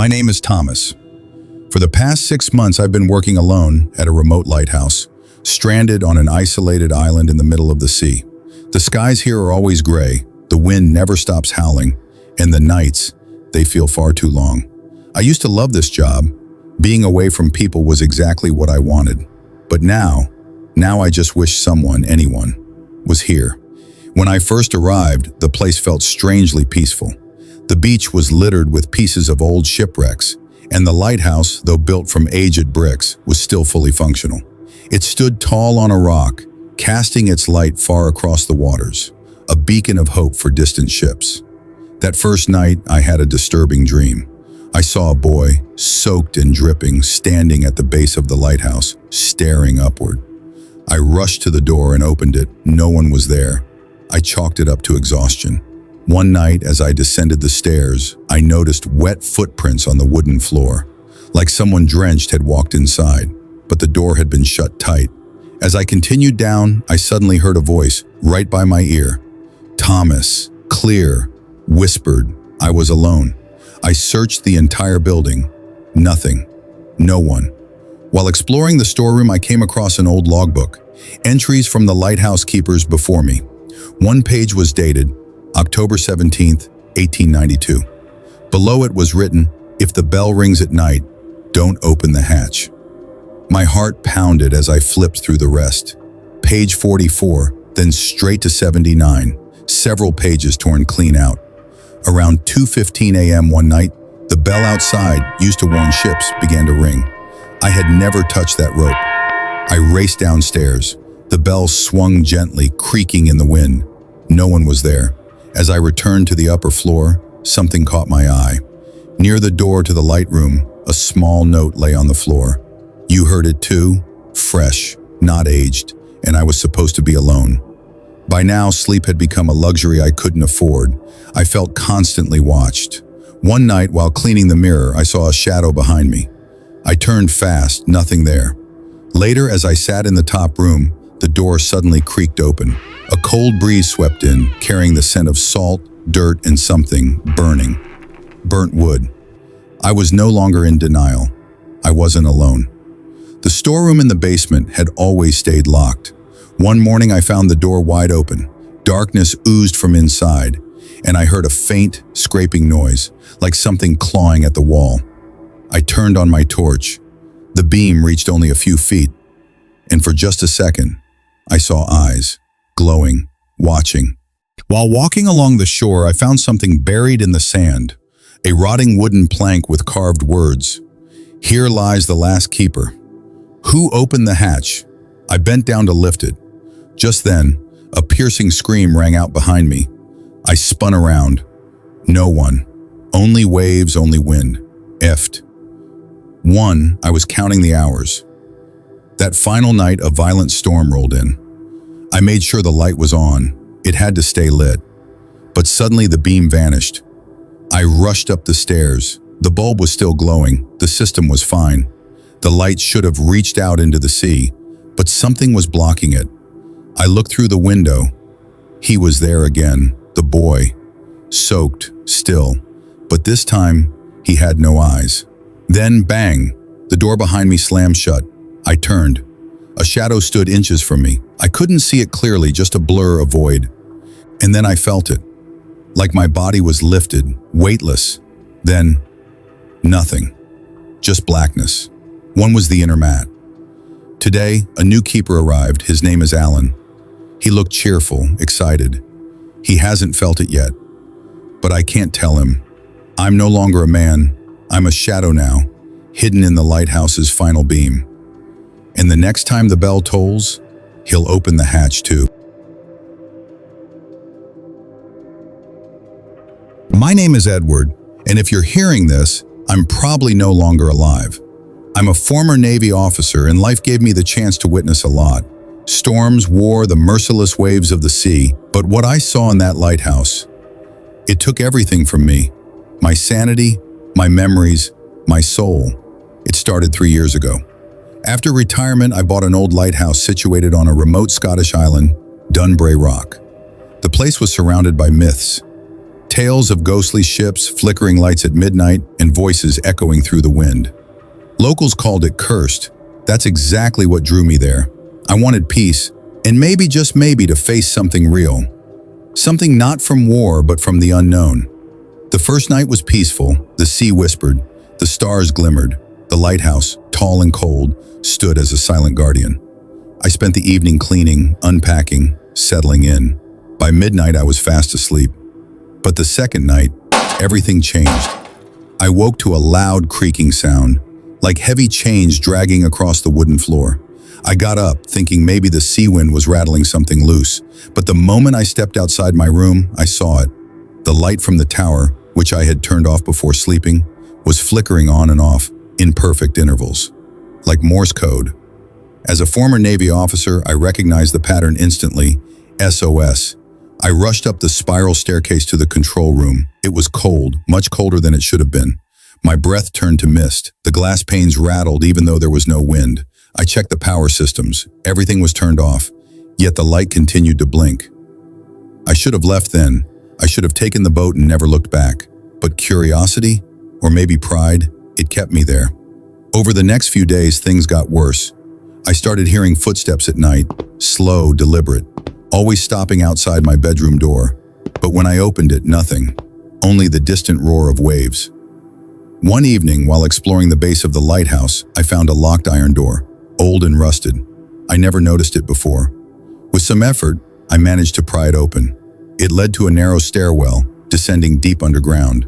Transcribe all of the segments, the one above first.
My name is Thomas. For the past 6 months, I've been working alone at a remote lighthouse, stranded on an isolated island in the middle of the sea. The skies here are always gray, the wind never stops howling, and the nights, they feel far too long. I used to love this job. Being away from people was exactly what I wanted. But now I just wish anyone, was here. When I first arrived, the place felt strangely peaceful. The beach was littered with pieces of old shipwrecks, and the lighthouse, though built from aged bricks, was still fully functional. It stood tall on a rock, casting its light far across the waters, a beacon of hope for distant ships. That first night, I had a disturbing dream. I saw a boy, soaked and dripping, standing at the base of the lighthouse, staring upward. I rushed to the door and opened it. No one was there. I chalked it up to exhaustion. One night, as I descended the stairs, I noticed wet footprints on the wooden floor, like someone drenched had walked inside, but the door had been shut tight. As I continued down, I suddenly heard a voice right by my ear. Thomas, clear, whispered. I was alone. I searched the entire building. Nothing. No one. While exploring the storeroom, I came across an old logbook, entries from the lighthouse keepers before me. One page was dated October 17th, 1892. Below it was written, "If the bell rings at night, don't open the hatch." My heart pounded as I flipped through the rest. Page 44, then straight to 79, several pages torn clean out. Around 2:15 a.m. one night, the bell outside, used to warn ships, began to ring. I had never touched that rope. I raced downstairs. The bell swung gently, creaking in the wind. No one was there. As I returned to the upper floor, something caught my eye. Near the door to the light room, a small note lay on the floor. You heard it too? Fresh, not aged, and I was supposed to be alone. By now, sleep had become a luxury I couldn't afford. I felt constantly watched. One night, while cleaning the mirror, I saw a shadow behind me. I turned fast, nothing there. Later, as I sat in the top room, the door suddenly creaked open. A cold breeze swept in, carrying the scent of salt, dirt, and something burning. Burnt wood. I was no longer in denial. I wasn't alone. The storeroom in the basement had always stayed locked. One morning I found the door wide open. Darkness oozed from inside, and I heard a faint, scraping noise, like something clawing at the wall. I turned on my torch. The beam reached only a few feet, and for just a second, I saw eyes, glowing, watching. While walking along the shore, I found something buried in the sand, a rotting wooden plank with carved words. Here lies the last keeper. Who opened the hatch? I bent down to lift it. Just then, a piercing scream rang out behind me. I spun around. No one. Only waves, only wind. Effed. I was counting the hours. That final night, a violent storm rolled in. I made sure the light was on. It had to stay lit. But suddenly the beam vanished. I rushed up the stairs. The bulb was still glowing. The system was fine. The light should have reached out into the sea, but something was blocking it. I looked through the window. He was there again, the boy, soaked, still, but this time he had no eyes. Then, bang, the door behind me slammed shut. I turned. A shadow stood inches from me. I couldn't see it clearly, just a blur, a void. And then I felt it, like my body was lifted, weightless. Then, nothing, just blackness. One was the inner mat. Today, a new keeper arrived. His name is Alan. He looked cheerful, excited. He hasn't felt it yet, but I can't tell him. I'm no longer a man. I'm a shadow now, hidden in the lighthouse's final beam. And the next time the bell tolls, he'll open the hatch too. My name is Edward, and if you're hearing this, I'm probably no longer alive. I'm a former Navy officer, and life gave me the chance to witness a lot. Storms, war, the merciless waves of the sea. But what I saw in that lighthouse, it took everything from me. My sanity, my memories, my soul. It started 3 years ago. After retirement, I bought an old lighthouse situated on a remote Scottish island, Dunbray Rock. The place was surrounded by myths, Tales of ghostly ships, flickering lights at midnight, and voices echoing through the wind. Locals called it cursed. That's exactly what drew me there. I wanted peace, and maybe, just maybe, to face something real. Something not from war, but from the unknown. The first night was peaceful. The sea whispered. The stars glimmered. The lighthouse, tall and cold, stood as a silent guardian. I spent the evening cleaning, unpacking, settling in. By midnight, I was fast asleep. But the second night, everything changed. I woke to a loud creaking sound, like heavy chains dragging across the wooden floor. I got up, thinking maybe the sea wind was rattling something loose. But the moment I stepped outside my room, I saw it. The light from the tower, which I had turned off before sleeping, was flickering on and off in perfect intervals, like Morse code. As a former Navy officer, I recognized the pattern instantly. SOS. I rushed up the spiral staircase to the control room. It was cold, much colder than it should have been. My breath turned to mist. The glass panes rattled even though there was no wind. I checked the power systems. Everything was turned off, yet the light continued to blink. I should have left then. I should have taken the boat and never looked back. But curiosity, or maybe pride, it kept me there. Over the next few days, things got worse. I started hearing footsteps at night, slow, deliberate, always stopping outside my bedroom door. But when I opened it, nothing, only the distant roar of waves. One evening, while exploring the base of the lighthouse, I found a locked iron door, old and rusted. I never noticed it before. With some effort, I managed to pry it open. It led to a narrow stairwell, descending deep underground.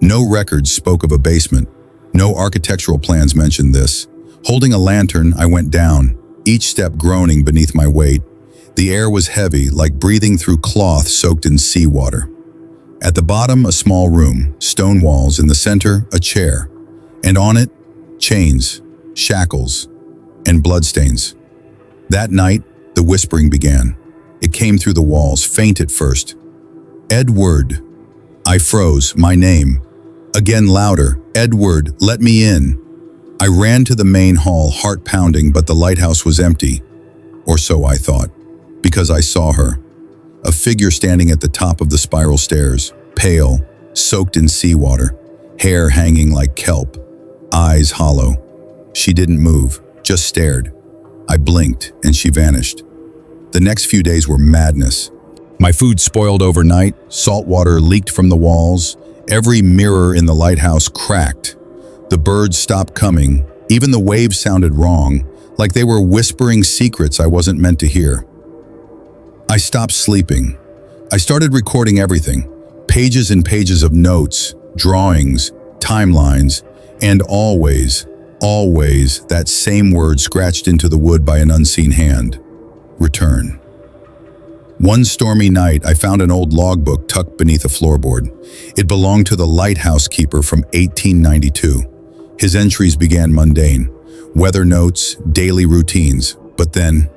No records spoke of a basement. No architectural plans mentioned this. Holding a lantern, I went down, each step groaning beneath my weight. The air was heavy, like breathing through cloth soaked in seawater. At the bottom, a small room, stone walls, in the center, a chair, and on it, chains, shackles, and bloodstains. That night, the whispering began. It came through the walls, faint at first. Edward. I froze, my name. Again louder, Edward, let me in. I ran to the main hall, heart pounding, but the lighthouse was empty. Or so I thought, because I saw her. A figure standing at the top of the spiral stairs, pale, soaked in seawater, hair hanging like kelp, eyes hollow. She didn't move, just stared. I blinked, and she vanished. The next few days were madness. My food spoiled overnight, salt water leaked from the walls, every mirror in the lighthouse cracked. The birds stopped coming, even the waves sounded wrong, like they were whispering secrets I wasn't meant to hear. I stopped sleeping. I started recording everything, pages and pages of notes, drawings, timelines, and always, always that same word scratched into the wood by an unseen hand. Return. One stormy night, I found an old logbook tucked beneath a floorboard. It belonged to the lighthouse keeper from 1892. His entries began mundane, weather notes, daily routines, but then,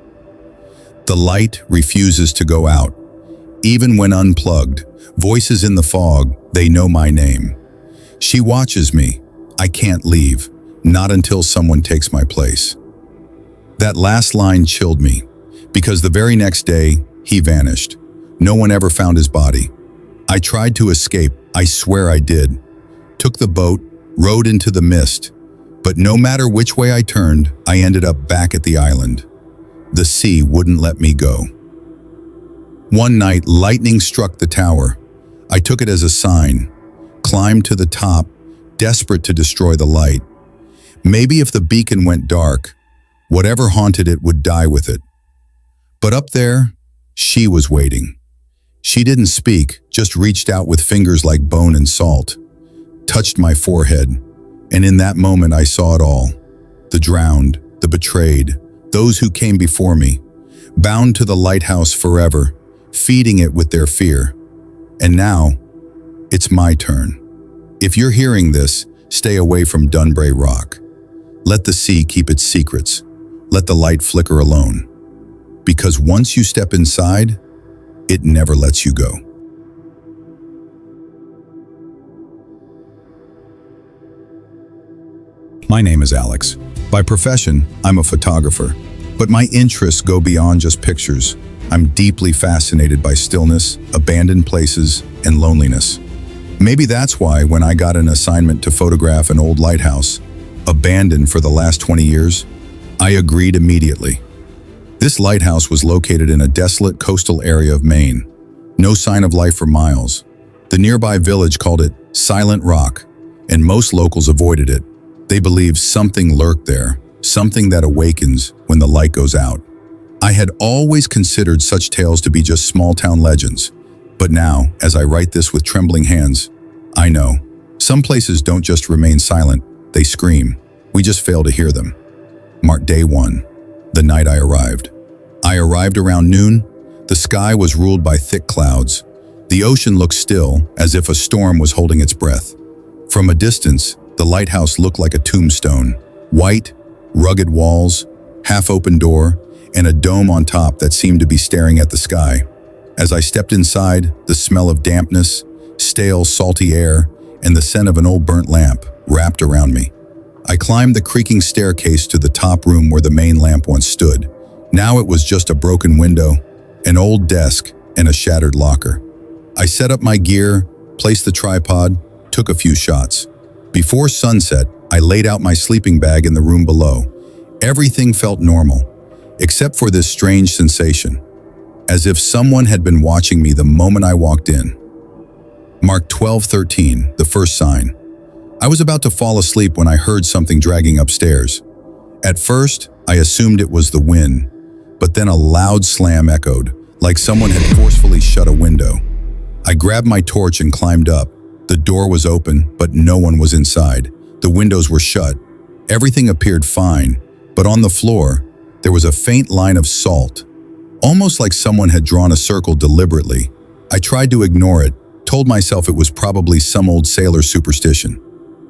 the light refuses to go out. Even when unplugged, voices in the fog, they know my name. She watches me. I can't leave, not until someone takes my place. That last line chilled me, because the very next day, he vanished. No one ever found his body. I tried to escape, I swear I did. Took the boat, rode into the mist, but no matter which way I turned, I ended up back at the island. The sea wouldn't let me go. One night, lightning struck the tower. I took it as a sign, climbed to the top, desperate to destroy the light. Maybe if the beacon went dark, whatever haunted it would die with it. But up there, she was waiting. She didn't speak, just reached out with fingers like bone and salt, touched my forehead, and in that moment I saw it all. The drowned, the betrayed, those who came before me, bound to the lighthouse forever, feeding it with their fear. And now, it's my turn. If you're hearing this, stay away from Dunbury Rock. Let the sea keep its secrets. Let the light flicker alone. Because once you step inside, it never lets you go. My name is Alex. By profession, I'm a photographer. But my interests go beyond just pictures. I'm deeply fascinated by stillness, abandoned places, and loneliness. Maybe that's why when I got an assignment to photograph an old lighthouse, abandoned for the last 20 years, I agreed immediately. This lighthouse was located in a desolate coastal area of Maine. No sign of life for miles. The nearby village called it Silent Rock, and most locals avoided it. They believed something lurked there, something that awakens when the light goes out. I had always considered such tales to be just small-town legends. But now, as I write this with trembling hands, I know. Some places don't just remain silent, they scream. We just fail to hear them. Mark day 1, the night I arrived. I arrived around noon. The sky was ruled by thick clouds. The ocean looked still, as if a storm was holding its breath. From a distance, the lighthouse looked like a tombstone. White, rugged walls, half-open door, and a dome on top that seemed to be staring at the sky. As I stepped inside, the smell of dampness, stale, salty air, and the scent of an old burnt lamp wrapped around me. I climbed the creaking staircase to the top room where the main lamp once stood. Now it was just a broken window, an old desk, and a shattered locker. I set up my gear, placed the tripod, took a few shots. Before sunset, I laid out my sleeping bag in the room below. Everything felt normal, except for this strange sensation, as if someone had been watching me the moment I walked in. Mark 12:13, the first sign. I was about to fall asleep when I heard something dragging upstairs. At first, I assumed it was the wind, but then a loud slam echoed, like someone had forcefully shut a window. I grabbed my torch and climbed up. The door was open, but no one was inside. The windows were shut. Everything appeared fine, but on the floor, there was a faint line of salt, almost like someone had drawn a circle deliberately. I tried to ignore it, told myself it was probably some old sailor superstition.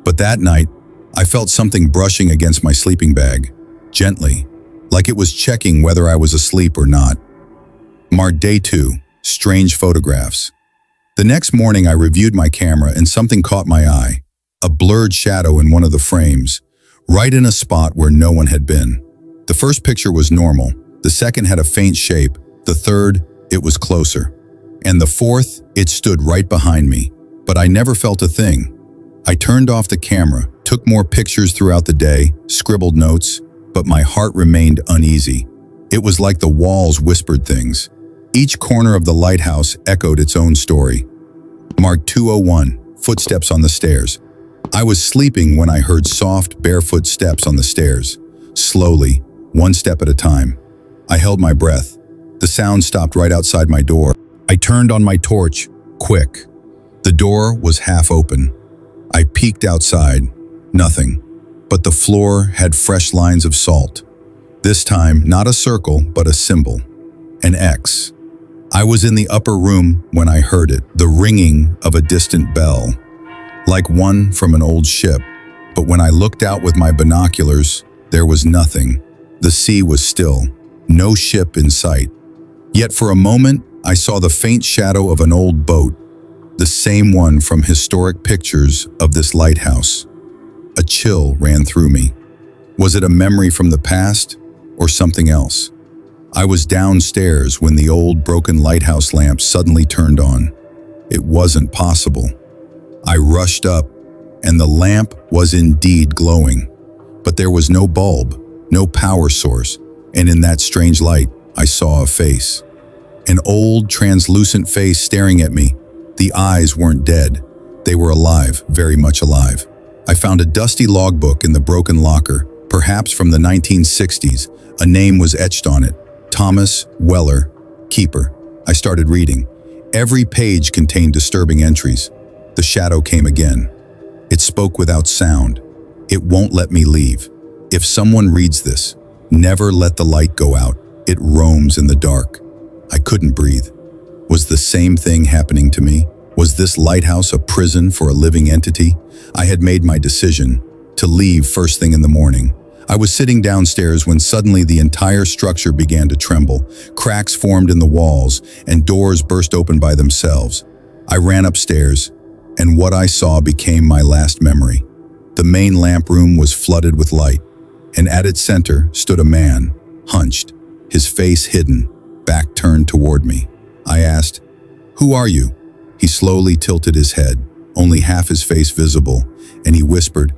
But that night, I felt something brushing against my sleeping bag, gently, like it was checking whether I was asleep or not. Mark day 2, strange photographs. The next morning I reviewed my camera and something caught my eye, a blurred shadow in one of the frames, right in a spot where no one had been. The first picture was normal, the second had a faint shape, the third, it was closer. And the fourth, it stood right behind me, but I never felt a thing. I turned off the camera, took more pictures throughout the day, scribbled notes, but my heart remained uneasy. It was like the walls whispered things. Each corner of the lighthouse echoed its own story. Mark 2:01, footsteps on the stairs. I was sleeping when I heard soft, barefoot steps on the stairs. Slowly, one step at a time. I held my breath. The sound stopped right outside my door. I turned on my torch, quick. The door was half open. I peeked outside. Nothing. But the floor had fresh lines of salt. This time, not a circle, but a symbol. An X. I was in the upper room when I heard it, the ringing of a distant bell, like one from an old ship. But when I looked out with my binoculars, there was nothing. The sea was still, no ship in sight. Yet for a moment, I saw the faint shadow of an old boat, the same one from historic pictures of this lighthouse. A chill ran through me. Was it a memory from the past or something else? I was downstairs when the old broken lighthouse lamp suddenly turned on. It wasn't possible. I rushed up, and the lamp was indeed glowing. But there was no bulb, no power source, and in that strange light, I saw a face. An old, translucent face staring at me. The eyes weren't dead. They were alive, very much alive. I found a dusty logbook in the broken locker, perhaps from the 1960s. A name was etched on it. Thomas Weller, keeper. I started reading. Every page contained disturbing entries. The shadow came again. It spoke without sound. It won't let me leave. If someone reads this, never let the light go out. It roams in the dark. I couldn't breathe. Was the same thing happening to me? Was this lighthouse a prison for a living entity? I had made my decision to leave first thing in the morning. I was sitting downstairs when suddenly the entire structure began to tremble. Cracks formed in the walls and doors burst open by themselves. I ran upstairs, and what I saw became my last memory. The main lamp room was flooded with light, and at its center stood a man, hunched, his face hidden, back turned toward me. I asked, "Who are you?" He slowly tilted his head. only half his face visible, and he whispered,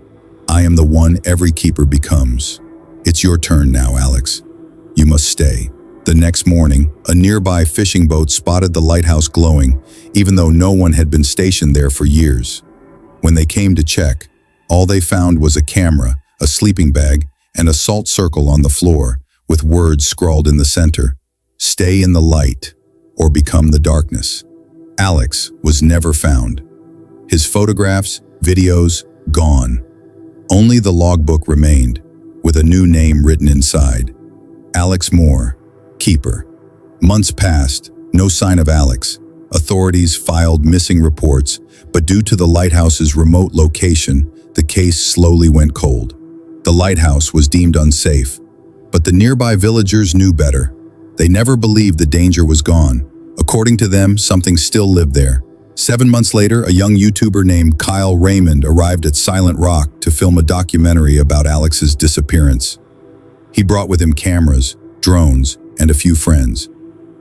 "I am the one every keeper becomes. It's your turn now, Alex. You must stay." The next morning, a nearby fishing boat spotted the lighthouse glowing, even though no one had been stationed there for years. When they came to check, all they found was a camera, a sleeping bag, and a salt circle on the floor, with words scrawled in the center: "Stay in the light, or become the darkness." Alex was never found. His photographs, videos, gone. Only the logbook remained, with a new name written inside: Alex Moore, Keeper. Months passed, no sign of Alex. Authorities filed missing reports, but due to the lighthouse's remote location, the case slowly went cold. The lighthouse was deemed unsafe, but the nearby villagers knew better. They never believed the danger was gone. According to them, something still lived there. 7 months later, a young YouTuber named Kyle Raymond arrived at Silent Rock to film a documentary about Alex's disappearance. He brought with him cameras, drones, and a few friends.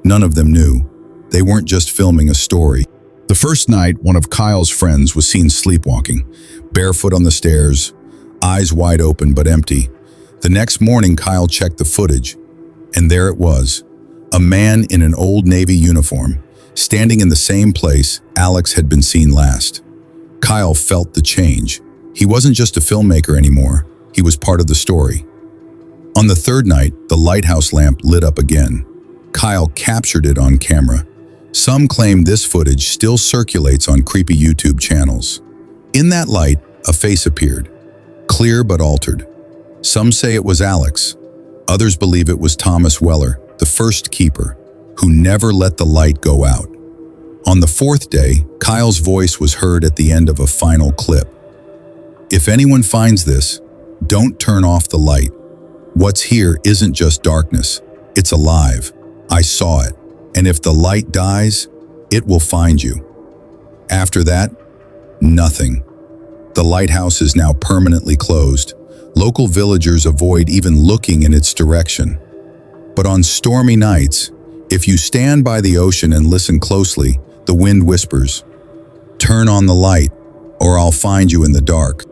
None of them knew. They weren't just filming a story. The first night, one of Kyle's friends was seen sleepwalking, barefoot on the stairs, eyes wide open but empty. The next morning, Kyle checked the footage, and there it was, a man in an old Navy uniform, standing in the same place Alex had been seen last. Kyle felt the change. He wasn't just a filmmaker anymore. He was part of the story. On the third night, the lighthouse lamp lit up again. Kyle captured it on camera. Some claim this footage still circulates on creepy YouTube channels. In that light, a face appeared, clear but altered. Some say it was Alex. Others believe it was Thomas Weller, the first keeper, who never let the light go out. On the fourth day, Kyle's voice was heard at the end of a final clip. "If anyone finds this, don't turn off the light. What's here isn't just darkness. It's alive. I saw it. And if the light dies, it will find you." After that, nothing. The lighthouse is now permanently closed. Local villagers avoid even looking in its direction. But on stormy nights, if you stand by the ocean and listen closely, the wind whispers, "Turn on the light, or I'll find you in the dark."